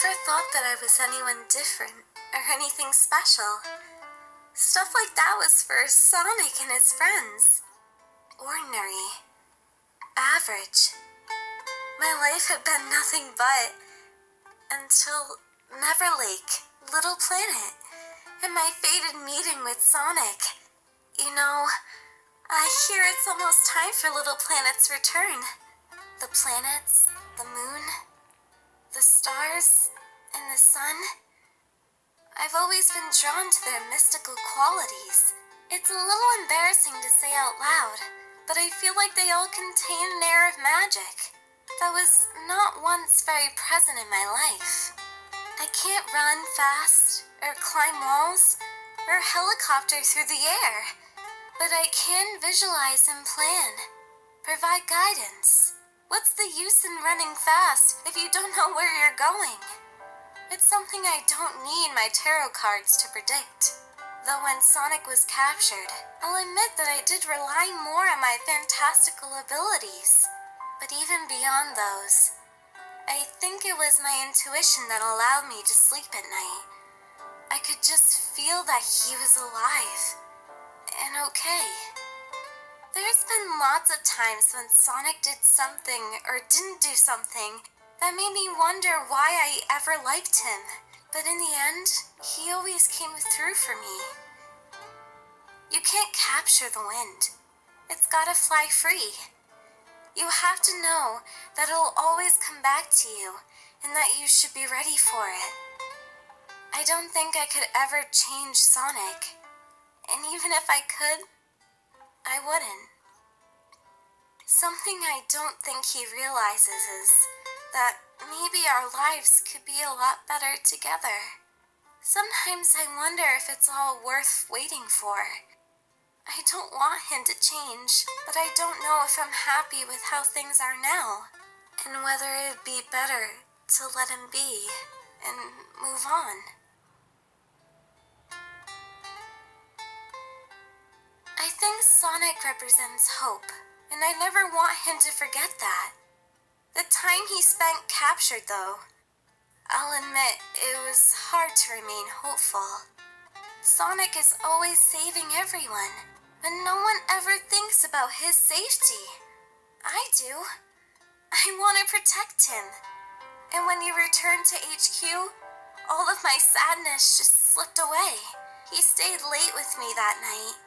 never thought that I was anyone different or anything special. Stuff like that was for Sonic and his friends. Ordinary. Average. My life had been nothing but until Neverlake, Little Planet, and my fated meeting with Sonic. You know, I hear it's almost time for Little Planet's return. The planets, the moon, the stars, and the sun. I've always been drawn to their mystical qualities. It's a little embarrassing to say out loud, but I feel like they all contain an air of magic that was not once very present in my life. I can't run fast, or climb walls, or helicopter through the air, but I can visualize and plan, provide guidance. What's the use in running fast if you don't know where you're going? It's something I don't need my tarot cards to predict. Though when Sonic was captured, I'll admit that I did rely more on my fantastical abilities. But even beyond those, I think it was my intuition that allowed me to sleep at night. I could just feel that he was alive and okay. There's been lots of times when Sonic did something or didn't do something that made me wonder why I ever liked him. But in the end, he always came through for me. You can't capture the wind. It's gotta fly free. You have to know that it'll always come back to you and that you should be ready for it. I don't think I could ever change Sonic. And even if I could, I wouldn't. Something I don't think he realizes is that maybe our lives could be a lot better together. Sometimes I wonder if it's all worth waiting for. I don't want him to change, but I don't know if I'm happy with how things are now, and whether it'd be better to let him be and move on. I think Sonic represents hope, and I never want him to forget that. The time he spent captured, though, I'll admit it was hard to remain hopeful. Sonic is always saving everyone, but no one ever thinks about his safety. I do. I want to protect him. And when he returned to HQ, all of my sadness just slipped away. He stayed late with me that night.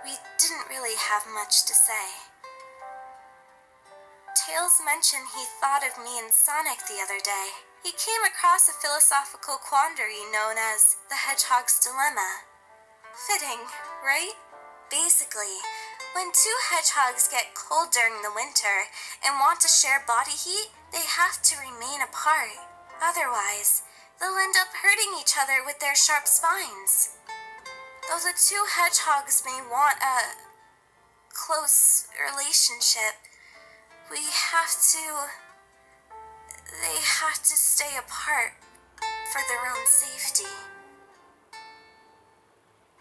We didn't really have much to say. Tails mentioned he thought of me and Sonic the other day. He came across a philosophical quandary known as the Hedgehog's Dilemma. Fitting, right? Basically, when two hedgehogs get cold during the winter and want to share body heat, they have to remain apart. Otherwise, they'll end up hurting each other with their sharp spines. Though the two hedgehogs may want a close relationship, they have to stay apart for their own safety.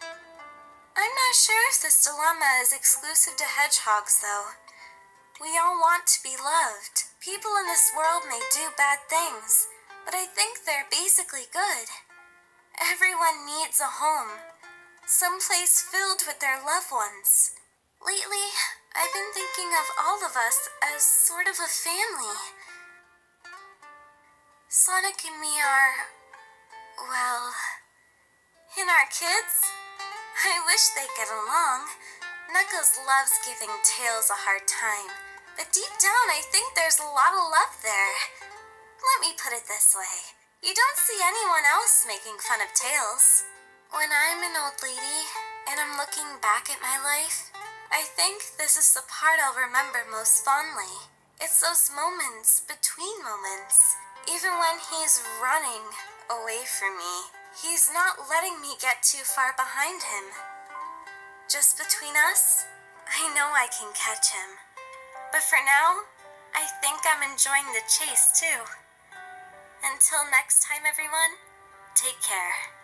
I'm not sure if this dilemma is exclusive to hedgehogs, though. We all want to be loved. People in this world may do bad things, but I think they're basically good. Everyone needs a home, someplace filled with their loved ones. Lately, I've been thinking of all of us as sort of a family. Sonic and me are, well, and our kids? I wish they'd get along. Knuckles loves giving Tails a hard time, but deep down I think there's a lot of love there. Let me put it this way. You don't see anyone else making fun of Tails. When I'm an old lady and I'm looking back at my life, I think this is the part I'll remember most fondly. It's those moments between moments. Even when he's running away from me, he's not letting me get too far behind him. Just between us, I know I can catch him. But for now, I think I'm enjoying the chase too. Until next time, everyone, take care.